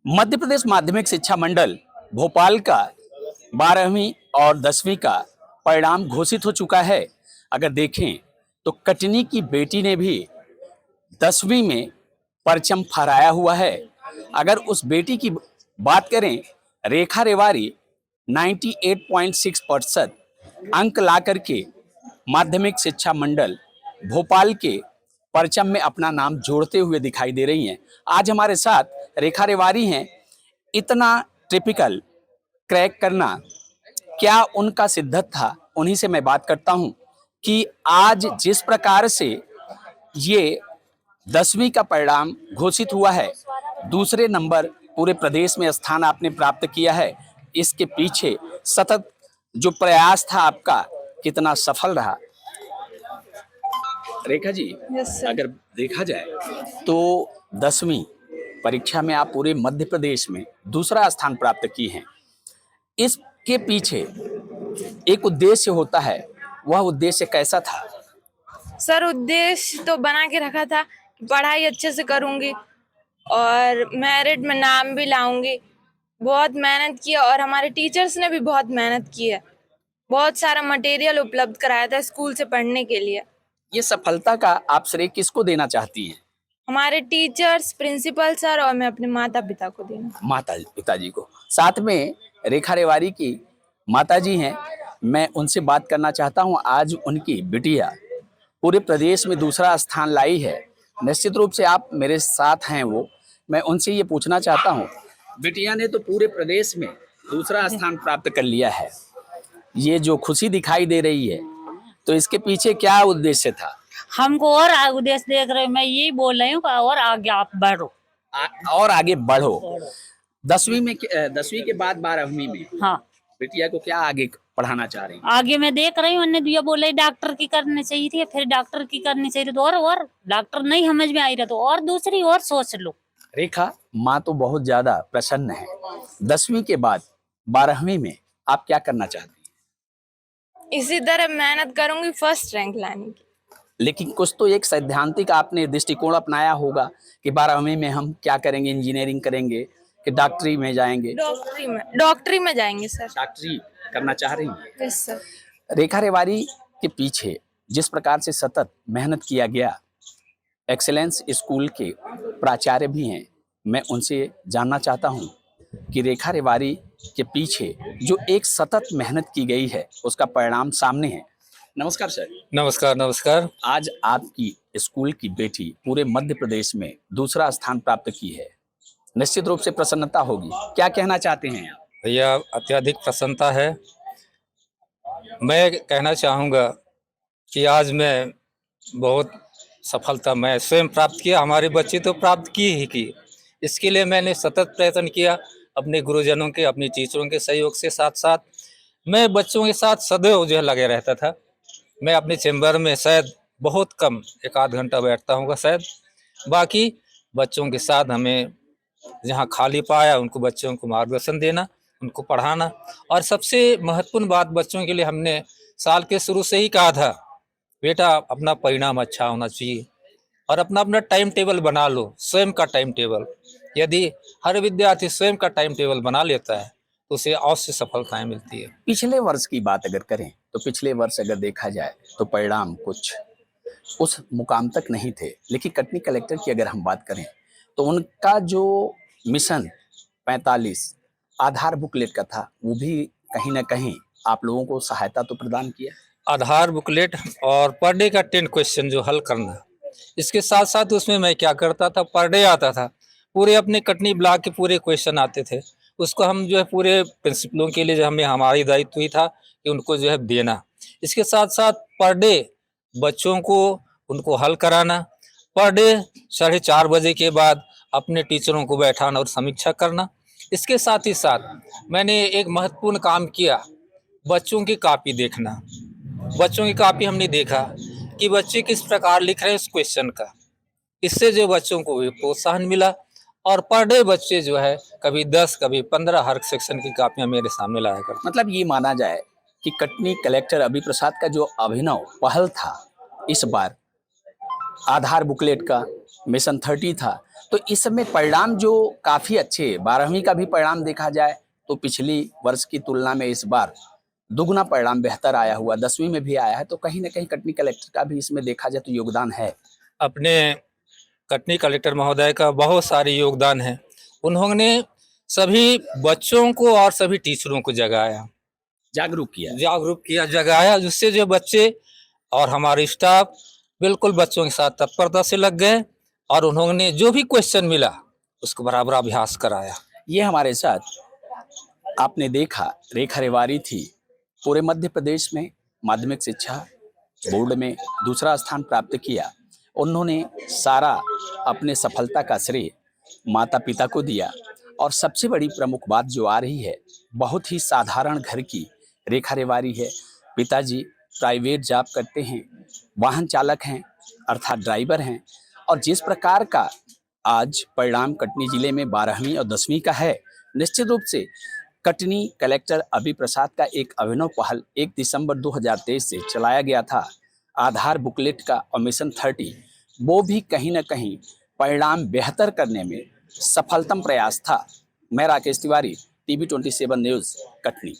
मध्य प्रदेश माध्यमिक शिक्षा मंडल भोपाल का 12वीं और 10वीं का परिणाम घोषित हो चुका है। अगर देखें तो कटनी की बेटी ने भी 10वीं में परचम फहराया हुआ है। अगर उस बेटी की बात करें, रेखा रेवारी 98.6% अंक ला करके माध्यमिक शिक्षा मंडल भोपाल के परचम में अपना नाम जोड़ते हुए दिखाई दे रही हैं। आज हमारे साथ रेखा रेवारी हैं। इतना टिपिकल क्रैक करना क्या उनका सिद्धत था, उन्हीं से मैं बात करता हूं कि आज जिस प्रकार से ये 10वीं का परिणाम घोषित हुआ है, दूसरे नंबर पूरे प्रदेश में स्थान आपने प्राप्त किया है, इसके पीछे सतत जो प्रयास था आपका कितना सफल रहा। रेखा जी, अगर देखा जाए तो 10वीं परीक्षा में आप पूरे मध्य प्रदेश में दूसरा स्थान प्राप्त की हैं। इसके पीछे एक उद्देश्य होता है, वह उद्देश्य कैसा था? सर, उद्देश्य तो बना के रखा था कि पढ़ाई अच्छे से करूंगी और मेरिट में नाम भी लाऊंगी। बहुत मेहनत की और हमारे टीचर्स ने भी बहुत मेहनत की है। बहुत सारा मटेरियल उपलब्ध कराया था स्कूल से पढ़ने के लिए। ये सफलता का आप श्रेय किसको देना चाहती हैं? हमारे टीचर्स, प्रिंसिपल सर और मैं अपने माता पिता को देना। माता पिताजी को। साथ में रेखा रेवारी की माताजी हैं, मैं उनसे बात करना चाहता हूं। आज उनकी बिटिया पूरे प्रदेश में दूसरा स्थान लाई है। निश्चित रूप से आप मेरे साथ हैं, वो मैं उनसे ये पूछना चाहता हूं, बिटिया ने तो पूरे प्रदेश में दूसरा स्थान प्राप्त कर लिया है, ये जो खुशी दिखाई दे रही है, तो इसके पीछे क्या उद्देश्य था? हमको और उद्देश्य देख रहे, मैं यही बोल रही हूँ और आगे आप बढ़ो। और आगे बढ़ो। 10वीं के बाद 12वीं में हाँ, बिटिया को क्या आगे पढ़ाना चाह रही हैं? आगे मैं देख रही हूँ, दिया बोले डॉक्टर की करनी चाहिए थी, फिर डॉक्टर की करनी चाहिए तो और डॉक्टर नहीं समझ में आई रहा तो और दूसरी और सोच लो। रेखा, माँ तो बहुत ज्यादा प्रसन्न है। 10वीं के बाद 12वीं में आप क्या करना चाहती हैं? इसी तरह मेहनत करूंगी फर्स्ट रैंक लाने की। लेकिन कुछ तो एक सैद्धांतिक आपने दृष्टिकोण अपनाया होगा कि 12वीं में हम क्या करेंगे, इंजीनियरिंग करेंगे कि डॉक्टरी में जाएंगे? डॉक्टरी में जाएंगे सर। डॉक्टरी करना चाह रही हैं? Yes sir. रेखा रेवारी के पीछे जिस प्रकार से सतत मेहनत किया गया, एक्सेलेंस स्कूल के प्राचार्य भी हैं, मैं उनसे जानना चाहता हूं कि रेखा रेवारी के पीछे जो एक सतत मेहनत की गई है, उसका परिणाम सामने है। नमस्कार सर। नमस्कार नमस्कार। आज आपकी स्कूल की बेटी पूरे मध्य प्रदेश में दूसरा स्थान प्राप्त की है, निश्चित रूप से प्रसन्नता होगी, क्या कहना चाहते हैं आप? भैया, अत्यधिक प्रसन्नता है। मैं कहना चाहूँगा कि आज मैं बहुत सफलता मैं स्वयं प्राप्त किया, हमारे बच्चे तो प्राप्त की। इसके लिए मैंने सतत प्रयत्न किया, अपने गुरुजनों के, अपने टीचरों के सहयोग से। साथ साथ मैं बच्चों के साथ सदैव जो है लगे रहता था। मैं अपने चैम्बर में शायद बहुत कम 1 आध घंटा बैठता हूँ शायद, बाकी बच्चों के साथ हमें जहाँ खाली पाया उनको बच्चों को मार्गदर्शन देना, उनको पढ़ाना। और सबसे महत्वपूर्ण बात, बच्चों के लिए हमने साल के शुरू से ही कहा था, बेटा अपना परिणाम अच्छा होना चाहिए और अपना अपना टाइम टेबल बना लो, स्वयं का टाइम टेबल। यदि हर विद्यार्थी स्वयं का टाइम टेबल बना लेता है तो उसे अवश्य सफलताएं मिलती है। पिछले वर्ष की बात अगर करें तो पिछले वर्ष अगर देखा जाए तो परिणाम कुछ उस मुकाम तक नहीं थे, लेकिन कटनी कलेक्टर की अगर हम बात करें तो उनका जो मिशन 45 आधार बुकलेट का था, वो भी कहीं ना कहीं आप लोगों को सहायता तो प्रदान किया। आधार बुकलेट और पर डे का 10 क्वेश्चन जो हल करना, इसके साथ साथ उसमें मैं क्या करता था, पर डे आता था, पूरे अपने कटनी ब्लॉक के पूरे क्वेश्चन आते थे, उसको हम जो है पूरे प्रिंसिपलों के लिए जो हमें हमारी दायित्व ही था कि उनको जो है देना। इसके साथ साथ पर डे बच्चों को उनको हल कराना, पर डे 4:30 बजे के बाद अपने टीचरों को बैठाना और समीक्षा करना। इसके साथ ही साथ मैंने एक महत्वपूर्ण काम किया, बच्चों की कॉपी देखना। बच्चों की कॉपी हमने देखा कि बच्चे किस प्रकार लिख रहे हैं उस क्वेश्चन का, इससे जो बच्चों को भी प्रोत्साहन मिला। और पर डे बच्चे जो है कभी 10 कभी 15 हर सेक्शन की कॉपियां मेरे सामने लाया करते। मतलब ये माना जाए कि कटनी कलेक्टर अभी प्रसाद का जो अभिनव पहल था, इस बार आधार बुकलेट का मिशन 30 था। तो इस समय परिणाम जो काफ़ी अच्छे, 12वीं का भी परिणाम देखा जाए तो पिछली वर्ष की तुलना में इस बार दुगना परिणाम बेहतर आया हुआ, 10वीं में भी आया है। तो कहीं ना कहीं कटनी कलेक्टर का भी इसमें देखा जाए तो योगदान है। अपने कटनी कलेक्टर महोदय का बहुत सारे योगदान है। उन्होंने सभी बच्चों को और सभी टीचरों को जगाया, जागरूक किया, जगाया, जिससे जो बच्चे और हमारे स्टाफ बिल्कुल बच्चों के साथ तत्परता से लग गए और उन्होंने जो भी क्वेश्चन मिला उसको बराबर अभ्यास कराया। ये हमारे साथ आपने देखा रेखा रेवारी थी, पूरे मध्य प्रदेश में माध्यमिक शिक्षा बोर्ड में दूसरा स्थान प्राप्त किया। उन्होंने सारा अपने सफलता का श्रेय माता पिता को दिया। और सबसे बड़ी प्रमुख बात जो आ रही है, बहुत ही साधारण घर की रेखा रेवारी है। पिताजी प्राइवेट जॉब करते हैं, वाहन चालक हैं अर्थात ड्राइवर हैं। और जिस प्रकार का आज परिणाम कटनी जिले में 12वीं और 10वीं का है, निश्चित रूप से कटनी कलेक्टर अभी प्रसाद का एक अभिनव पहल 1 दिसंबर 2023 से चलाया गया था, आधार बुकलेट का और मिशन 30, वो भी कहीं ना कहीं परिणाम बेहतर करने में सफलतम प्रयास था। मैं राकेश तिवारी, TV 27 न्यूज़, कटनी।